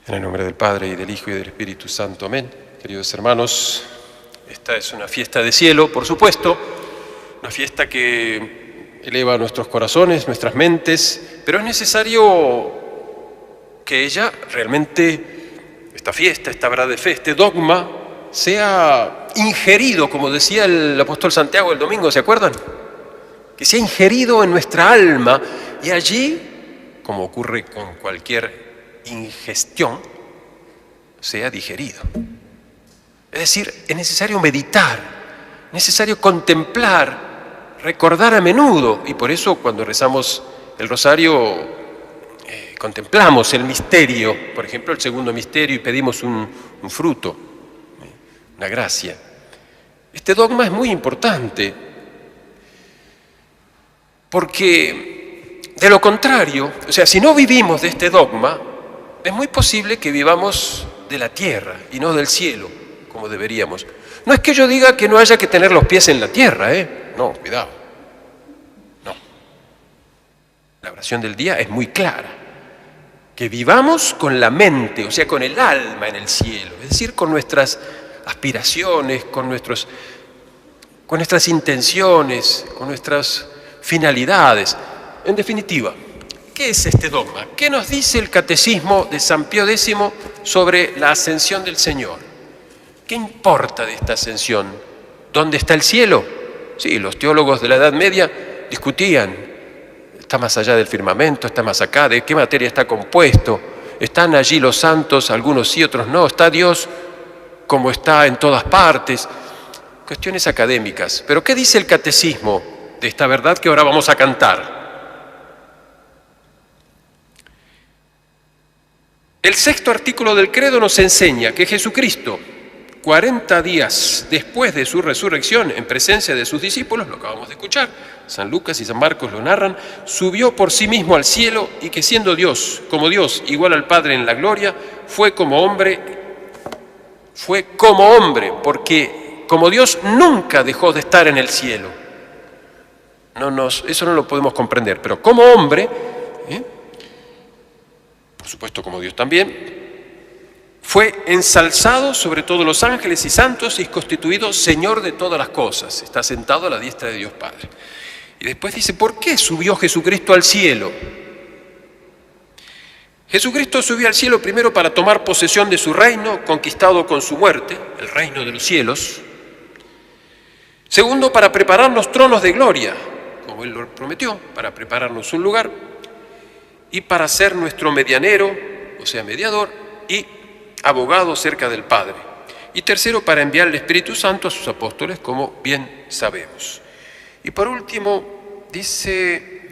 En el nombre del Padre, y del Hijo, y del Espíritu Santo. Amén. Queridos hermanos, esta es una fiesta de cielo, por supuesto, una fiesta que eleva nuestros corazones, nuestras mentes, pero es necesario que ella realmente, esta fiesta, esta verdad de fe, este dogma, sea ingerido, como decía el apóstol Santiago el domingo, ¿se acuerdan? Que sea ingerido en nuestra alma y allí, como ocurre con cualquier ingestión, sea digerido. Es decir, es necesario meditar, necesario contemplar, recordar a menudo, y por eso cuando rezamos el rosario contemplamos el misterio, por ejemplo el segundo misterio, y pedimos un fruto, una gracia. Este dogma es muy importante, porque de lo contrario, o sea, si no vivimos de este dogma, es muy posible que vivamos de la tierra y no del cielo, como deberíamos. No es que yo diga que no haya que tener los pies en la tierra, No, cuidado. No. La oración del día es muy clara. Que vivamos con la mente, o sea, con el alma en el cielo, es decir, con nuestras aspiraciones, con nuestras intenciones, con nuestras finalidades. En definitiva, ¿qué es este dogma? ¿Qué nos dice el Catecismo de San Pío X sobre la ascensión del Señor? ¿Qué importa de esta ascensión? ¿Dónde está el cielo? Sí, los teólogos de la Edad Media discutían. Está más allá del firmamento, está más acá, ¿de qué materia está compuesto? ¿Están allí los santos, algunos sí, otros no? ¿Está Dios como está en todas partes? Cuestiones académicas. Pero ¿qué dice el Catecismo de esta verdad que ahora vamos a cantar? El sexto artículo del credo nos enseña que Jesucristo, 40 días después de su resurrección, en presencia de sus discípulos, lo acabamos de escuchar, San Lucas y San Marcos lo narran, subió por sí mismo al cielo y que siendo Dios, como Dios, igual al Padre en la gloria, fue como hombre, porque como Dios nunca dejó de estar en el cielo. Eso no lo podemos comprender, pero como hombre, por supuesto como Dios también, fue ensalzado sobre todos los ángeles y santos y constituido Señor de todas las cosas. Está sentado a la diestra de Dios Padre. Y después dice, ¿por qué subió Jesucristo al cielo? Jesucristo subió al cielo primero para tomar posesión de su reino, conquistado con su muerte, el reino de los cielos. Segundo, para prepararnos tronos de gloria, como Él lo prometió, para prepararnos un lugar. Y para ser nuestro medianero, o sea, mediador, y abogado cerca del Padre. Y tercero, para enviar el Espíritu Santo a sus apóstoles, como bien sabemos. Y por último, dice,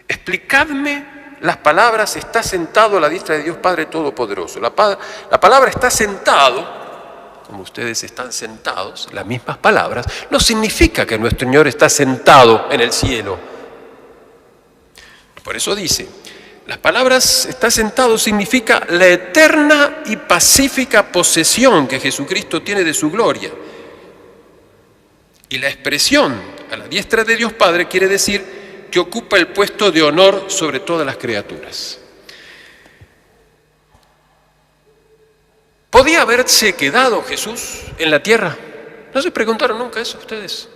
explicadme las palabras, está sentado a la diestra de Dios Padre Todopoderoso. La palabra está sentado, como ustedes están sentados, las mismas palabras, no significa que nuestro Señor está sentado en el cielo. Por eso dice, las palabras está sentado significa la eterna y pacífica posesión que Jesucristo tiene de su gloria. Y la expresión a la diestra de Dios Padre quiere decir que ocupa el puesto de honor sobre todas las criaturas. ¿Podía haberse quedado Jesús en la tierra? ¿No se preguntaron nunca eso ustedes?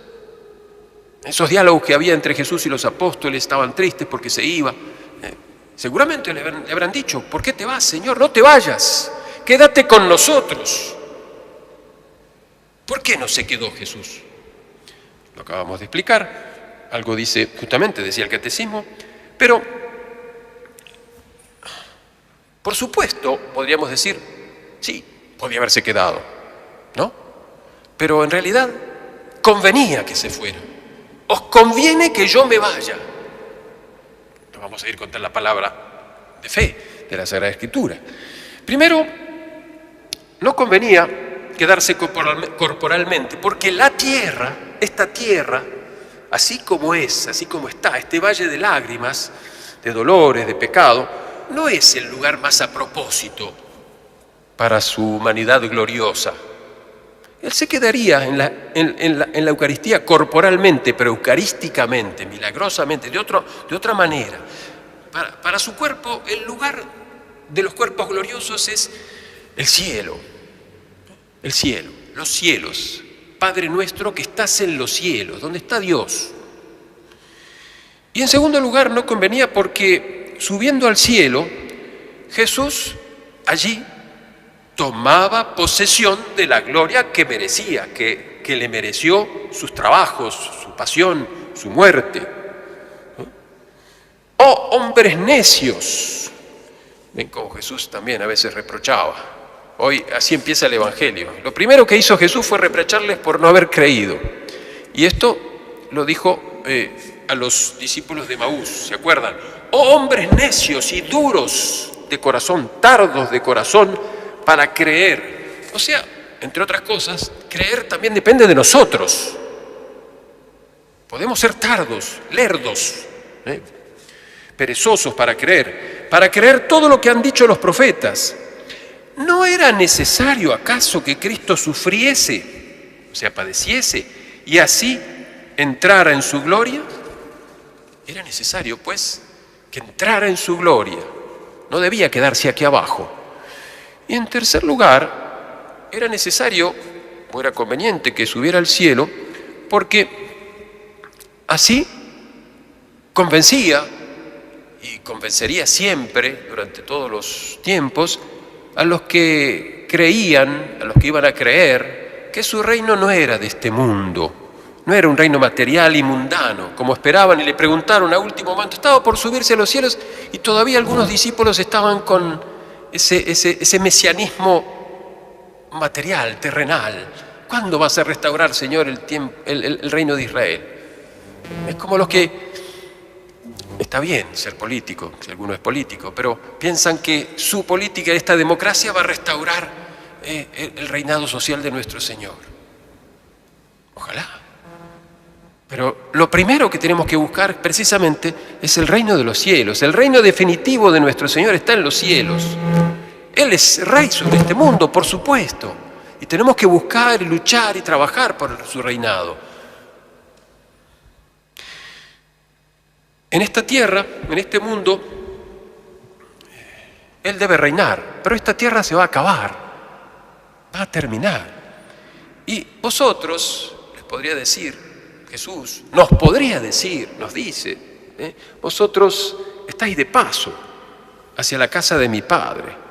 Esos diálogos que había entre Jesús y los apóstoles, estaban tristes porque se iba. Seguramente le habrán dicho, ¿por qué te vas, Señor? No te vayas, quédate con nosotros. ¿Por qué no se quedó Jesús? Lo acabamos de explicar, algo dice, justamente decía el Catecismo, pero por supuesto podríamos decir, sí, podía haberse quedado, ¿no? Pero en realidad convenía que se fuera. Os conviene que yo me vaya. Vamos a ir contra la palabra de fe de la Sagrada Escritura. Primero, no convenía quedarse corporalmente, porque la tierra, esta tierra, así como es, así como está, este valle de lágrimas, de dolores, de pecado, no es el lugar más a propósito para su humanidad gloriosa. Él se quedaría en la Eucaristía corporalmente, pero eucarísticamente, milagrosamente, de otra manera. Para su cuerpo, el lugar de los cuerpos gloriosos es el cielo, los cielos. Padre nuestro que estás en los cielos, donde está Dios. Y en segundo lugar, no convenía porque subiendo al cielo, Jesús allí tomaba posesión de la gloria que merecía, que le mereció sus trabajos, su pasión, su muerte. ¡Oh, hombres necios! Ven como Jesús también a veces reprochaba. Hoy así empieza el Evangelio. Lo primero que hizo Jesús fue reprocharles por no haber creído. Y esto lo dijo a los discípulos de Maús, ¿se acuerdan? ¡Oh, hombres necios y duros de corazón, tardos de corazón para creer! O sea, entre otras cosas, creer también depende de nosotros. Podemos ser tardos, lerdos, perezosos para creer todo lo que han dicho los profetas. ¿No era necesario acaso que Cristo sufriese, o sea, padeciese, y así entrara en su gloria? Era necesario, pues, que entrara en su gloria. No debía quedarse aquí abajo. Y en tercer lugar, era necesario, o era conveniente que subiera al cielo, porque así convencía, y convencería siempre, durante todos los tiempos, a los que creían, a los que iban a creer, que su reino no era de este mundo, no era un reino material y mundano, como esperaban, y le preguntaron a último momento, estaba por subirse a los cielos, y todavía algunos discípulos estaban con ese mesianismo material, terrenal. ¿Cuándo vas a restaurar, Señor, el reino de Israel? Es como los que, está bien ser político, si alguno es político, pero piensan que su política, esta democracia, va a restaurar el reinado social de nuestro Señor. Ojalá. Pero lo primero que tenemos que buscar precisamente es el reino de los cielos. El reino definitivo de nuestro Señor está en los cielos. Él es rey sobre este mundo, por supuesto. Y tenemos que buscar y luchar y trabajar por su reinado. En esta tierra, en este mundo, Él debe reinar, pero esta tierra se va a acabar, va a terminar. Y vosotros, les podría decir, Jesús nos podría decir, nos dice, vosotros estáis de paso hacia la casa de mi Padre.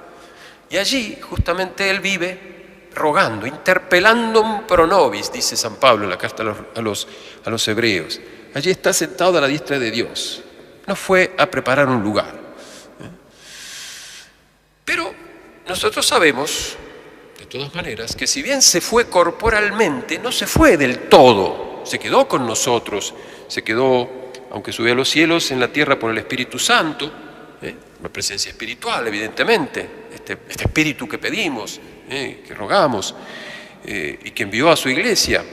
Y allí justamente Él vive rogando, interpelando pro nobis, dice San Pablo en la carta a los hebreos. Allí está sentado a la diestra de Dios. No fue a preparar un lugar. Pero nosotros sabemos, de todas maneras, que si bien se fue corporalmente, no se fue del todo. Se quedó con nosotros. Se quedó, aunque subió a los cielos, en la tierra por el Espíritu Santo. Una presencia espiritual, evidentemente. Este espíritu que pedimos, que rogamos, y que envió a su iglesia.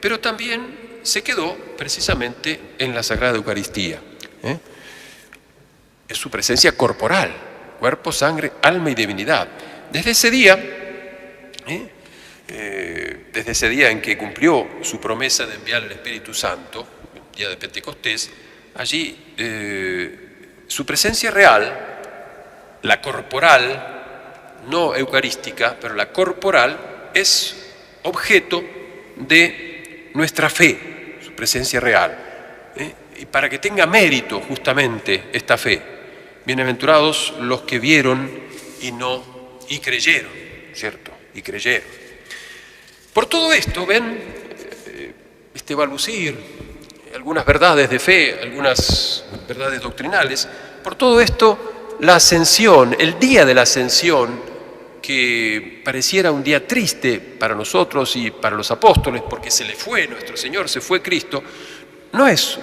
Pero también se quedó precisamente en la Sagrada Eucaristía. Es su presencia corporal, cuerpo, sangre, alma y divinidad. Desde ese día en que cumplió su promesa de enviar el Espíritu Santo, el día de Pentecostés, allí su presencia real, la corporal, no eucarística, pero la corporal, es objeto de nuestra fe, su presencia real. Y para que tenga mérito justamente esta fe, bienaventurados los que vieron y creyeron, ¿cierto? Y creyeron. Por todo esto, ven, este balbucir, algunas verdades de fe, algunas verdades doctrinales, por todo esto, la ascensión, el día de la ascensión, que pareciera un día triste para nosotros y para los apóstoles, porque se le fue nuestro Señor, se fue Cristo, no es,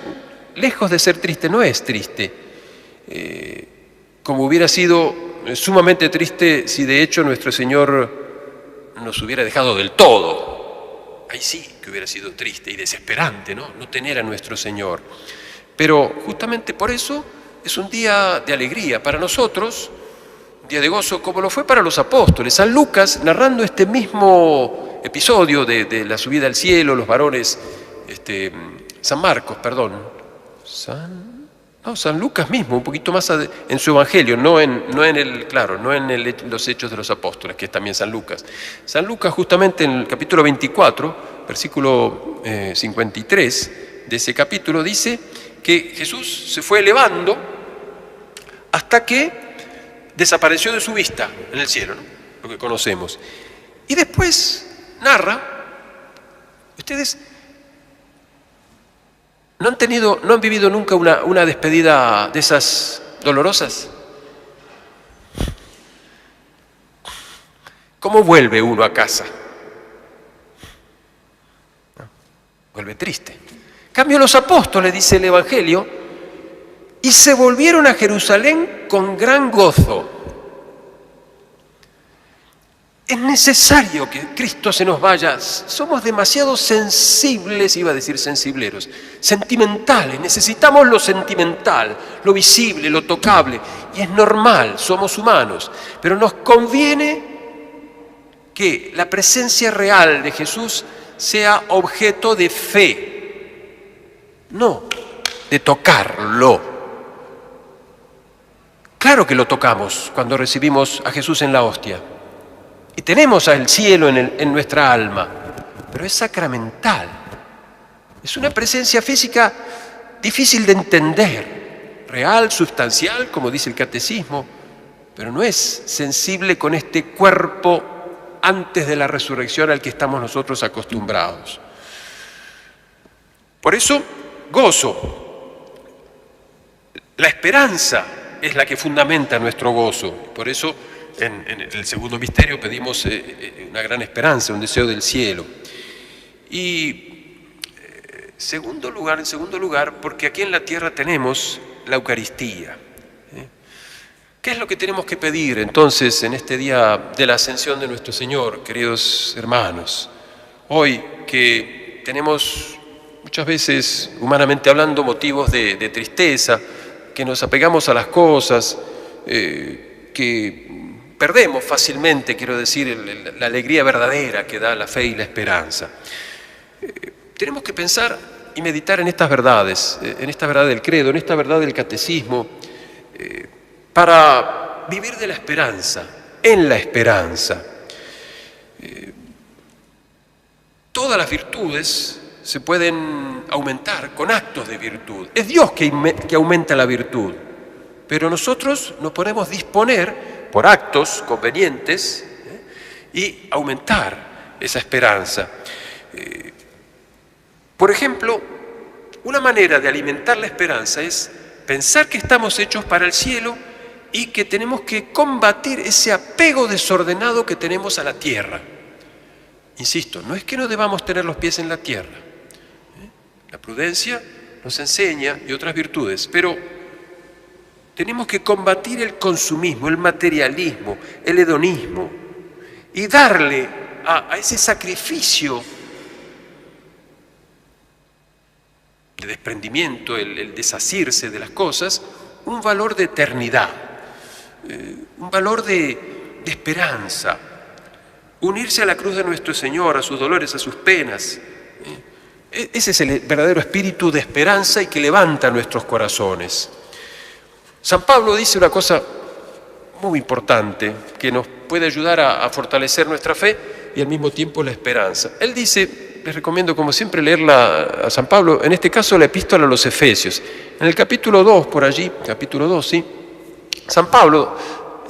lejos de ser triste, no es triste, como hubiera sido sumamente triste si de hecho nuestro Señor nos hubiera dejado del todo. Ahí sí que hubiera sido triste y desesperante, ¿no? No tener a nuestro Señor. Pero justamente por eso es un día de alegría para nosotros, un día de gozo, como lo fue para los apóstoles. San Lucas, narrando este mismo episodio de la subida al cielo, los varones, San Marcos, perdón. No, San Lucas mismo, un poquito más en su Evangelio, no en los Hechos de los Apóstoles, que es también San Lucas. San Lucas justamente en el capítulo 24, versículo 53 de ese capítulo, dice que Jesús se fue elevando hasta que desapareció de su vista en el cielo, ¿no? Lo que conocemos. Y después narra, ustedes ¿no han vivido nunca una despedida de esas dolorosas? ¿Cómo vuelve uno a casa? Vuelve triste. En cambio, los apóstoles, dice el Evangelio, y se volvieron a Jerusalén con gran gozo. Es necesario que Cristo se nos vaya. Somos demasiado sensibles, iba a decir sensibleros, sentimentales. Necesitamos lo sentimental, lo visible, lo tocable. Y es normal, somos humanos. Pero nos conviene que la presencia real de Jesús sea objeto de fe, no de tocarlo. Claro que lo tocamos cuando recibimos a Jesús en la hostia. Y tenemos al cielo en nuestra alma, pero es sacramental. Es una presencia física difícil de entender, real, sustancial, como dice el catecismo, pero no es sensible con este cuerpo antes de la resurrección al que estamos nosotros acostumbrados. Por eso, gozo. La esperanza es la que fundamenta nuestro gozo. Por eso, en el segundo misterio pedimos una gran esperanza, un deseo del cielo. Y en segundo lugar, porque aquí en la tierra tenemos la Eucaristía. ¿Qué es lo que tenemos que pedir entonces en este día de la ascensión de nuestro Señor, queridos hermanos? Hoy que tenemos muchas veces, humanamente hablando, motivos de tristeza, que nos apegamos a las cosas, que perdemos fácilmente, quiero decir, la alegría verdadera que da la fe y la esperanza. Tenemos que pensar y meditar en estas verdades, en esta verdad del credo, en esta verdad del catecismo, para vivir de la esperanza, en la esperanza. Todas las virtudes se pueden aumentar con actos de virtud. Es Dios que aumenta la virtud, pero nosotros nos podemos disponer por actos convenientes y aumentar esa esperanza. Por ejemplo, una manera de alimentar la esperanza es pensar que estamos hechos para el cielo y que tenemos que combatir ese apego desordenado que tenemos a la tierra. Insisto, no es que no debamos tener los pies en la tierra. La prudencia nos enseña y otras virtudes, pero tenemos que combatir el consumismo, el materialismo, el hedonismo y darle a ese sacrificio de desprendimiento, el desasirse de las cosas, un valor de eternidad, un valor de esperanza, unirse a la cruz de nuestro Señor, a sus dolores, a sus penas. Ese es el verdadero espíritu de esperanza y que levanta nuestros corazones. San Pablo dice una cosa muy importante que nos puede ayudar a fortalecer nuestra fe y al mismo tiempo la esperanza. Él dice, les recomiendo como siempre leerla a San Pablo, en este caso la epístola a los Efesios. En el capítulo 2, por allí, capítulo 2, ¿sí? San Pablo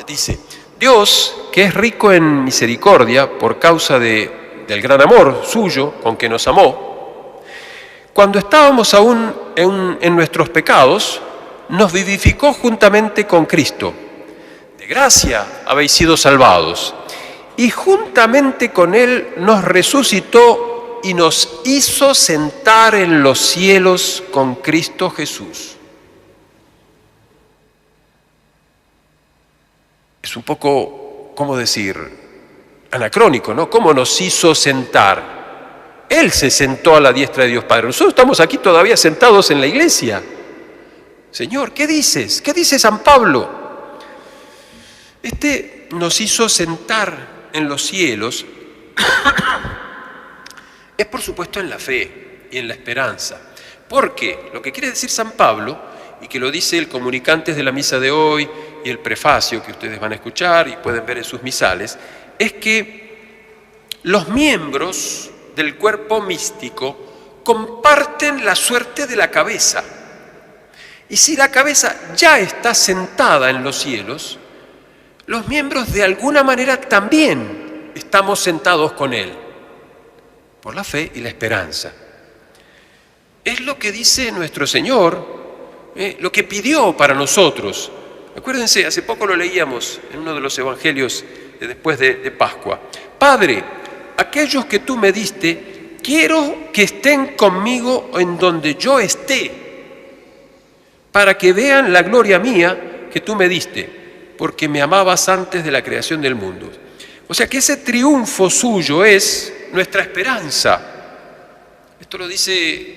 dice, Dios, que es rico en misericordia por causa del gran amor suyo con que nos amó, cuando estábamos aún en nuestros pecados, nos vivificó juntamente con Cristo. De gracia habéis sido salvados. Y juntamente con Él nos resucitó y nos hizo sentar en los cielos con Cristo Jesús. Es un poco, ¿cómo decir?, anacrónico, ¿no? ¿Cómo nos hizo sentar? Él se sentó a la diestra de Dios Padre. Nosotros estamos aquí todavía sentados en la iglesia. Señor, ¿qué dices? ¿Qué dice San Pablo? Nos hizo sentar en los cielos, es por supuesto en la fe y en la esperanza. Porque lo que quiere decir San Pablo y que lo dice el comunicante de la misa de hoy y el prefacio que ustedes van a escuchar y pueden ver en sus misales, es que los miembros del cuerpo místico comparten la suerte de la cabeza. Y si la cabeza ya está sentada en los cielos, los miembros de alguna manera también estamos sentados con Él, por la fe y la esperanza. Es lo que dice nuestro Señor, lo que pidió para nosotros. Acuérdense, hace poco lo leíamos en uno de los evangelios después de Pascua. Padre, aquellos que tú me diste, quiero que estén conmigo en donde yo esté, para que vean la gloria mía que tú me diste, porque me amabas antes de la creación del mundo. O sea que ese triunfo suyo es nuestra esperanza. Esto lo dice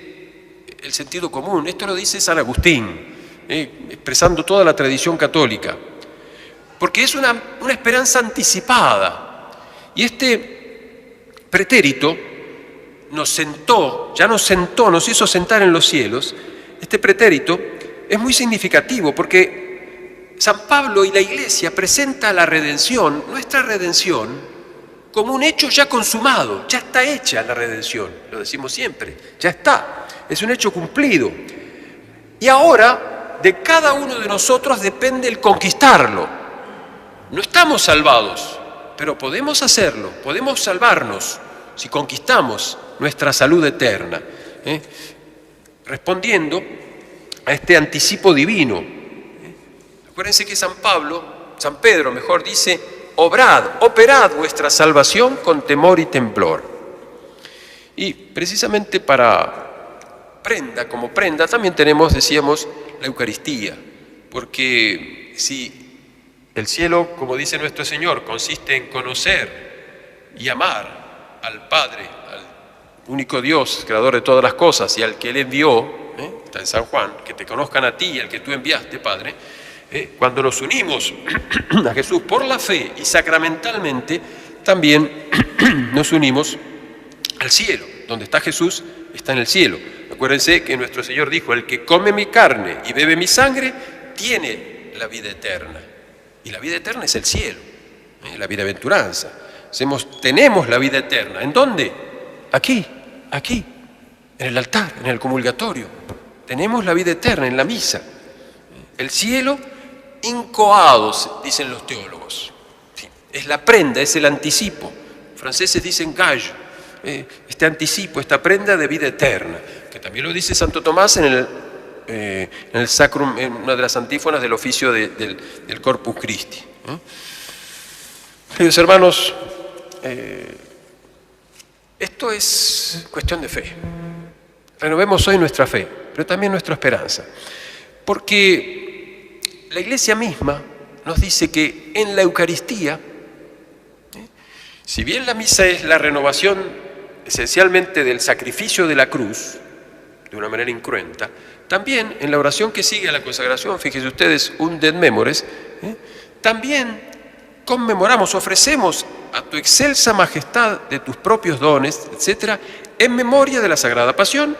el sentido común, esto lo dice San Agustín, expresando toda la tradición católica, porque es una esperanza anticipada. Y este pretérito nos hizo sentar en los cielos. Este pretérito es muy significativo porque San Pablo y la Iglesia presenta la redención, nuestra redención, como un hecho ya consumado. Ya está hecha la redención, lo decimos siempre, ya está, es un hecho cumplido. Y ahora de cada uno de nosotros depende el conquistarlo. No estamos salvados, pero podemos hacerlo, podemos salvarnos si conquistamos nuestra salud eterna, respondiendo a este anticipo divino. Acuérdense que San Pedro mejor dice: operad vuestra salvación con temor y temblor. Y precisamente como prenda también tenemos, decíamos, la Eucaristía, porque si el cielo, como dice nuestro Señor, consiste en conocer y amar al Padre, al único Dios, creador de todas las cosas, y al que Él envió, está en San Juan, que te conozcan a ti y al que tú enviaste, Padre. Cuando nos unimos a Jesús por la fe y sacramentalmente, también nos unimos al cielo. Donde está Jesús, está en el cielo. Acuérdense que nuestro Señor dijo: el que come mi carne y bebe mi sangre, tiene la vida eterna. Y la vida eterna es el cielo, la bienaventuranza. Tenemos la vida eterna. ¿En dónde? Aquí, en el altar, en el comulgatorio. Tenemos la vida eterna en la misa. El cielo incoados, dicen los teólogos. Sí, es la prenda, es el anticipo. Los franceses dicen gage, este anticipo, esta prenda de vida eterna, que también lo dice Santo Tomás en el Sacrum, en una de las antífonas del oficio del Corpus Christi. Queridos hermanos, esto es cuestión de fe. Renovemos hoy nuestra fe, pero también nuestra esperanza, porque la Iglesia misma nos dice que en la Eucaristía, si bien la misa es la renovación esencialmente del sacrificio de la cruz, de una manera incruenta, también en la oración que sigue a la consagración, fíjense ustedes, un de memores, también conmemoramos, ofrecemos a tu excelsa majestad de tus propios dones, etcétera, en memoria de la Sagrada Pasión,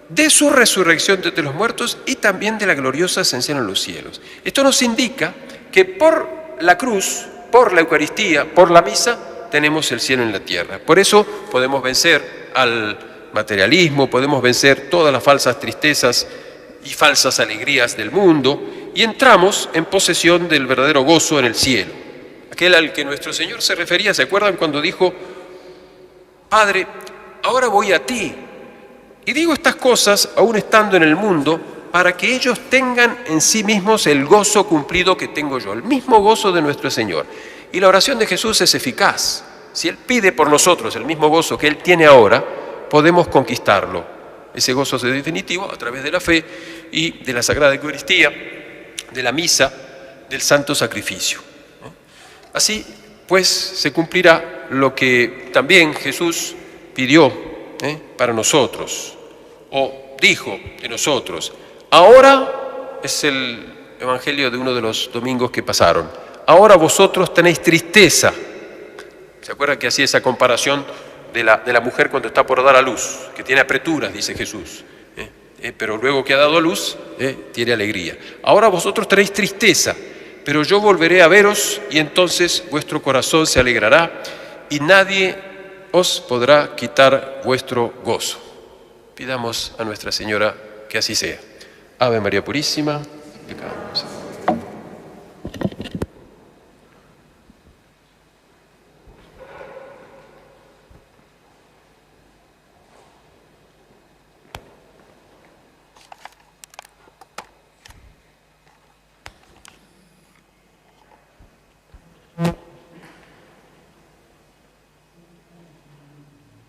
de su resurrección de entre los muertos y también de la gloriosa ascensión en los cielos. Esto nos indica que por la cruz, por la Eucaristía, por la misa, tenemos el cielo en la tierra. Por eso podemos vencer al materialismo, podemos vencer todas las falsas tristezas y falsas alegrías del mundo y entramos en posesión del verdadero gozo en el cielo. Aquel al que nuestro Señor se refería, ¿se acuerdan cuando dijo: Padre, ahora voy a ti? Y digo estas cosas aún estando en el mundo, para que ellos tengan en sí mismos el gozo cumplido que tengo yo, el mismo gozo de nuestro Señor. Y la oración de Jesús es eficaz. Si Él pide por nosotros el mismo gozo que Él tiene ahora, podemos conquistarlo. Ese gozo es definitivo a través de la fe y de la Sagrada Eucaristía, de la misa, del santo sacrificio. Así, pues, se cumplirá lo que también Jesús pidió para nosotros, o dijo de nosotros. Ahora es el evangelio de uno de los domingos que pasaron. Ahora vosotros tenéis tristeza. ¿Se acuerdan que hacía esa comparación de la mujer cuando está por dar a luz, que tiene apreturas, dice Jesús? pero luego que ha dado a luz, tiene alegría. Ahora vosotros tenéis tristeza, pero yo volveré a veros y entonces vuestro corazón se alegrará y nadie os podrá quitar vuestro gozo. Pidamos a Nuestra Señora que así sea. Ave María Purísima, pecadores.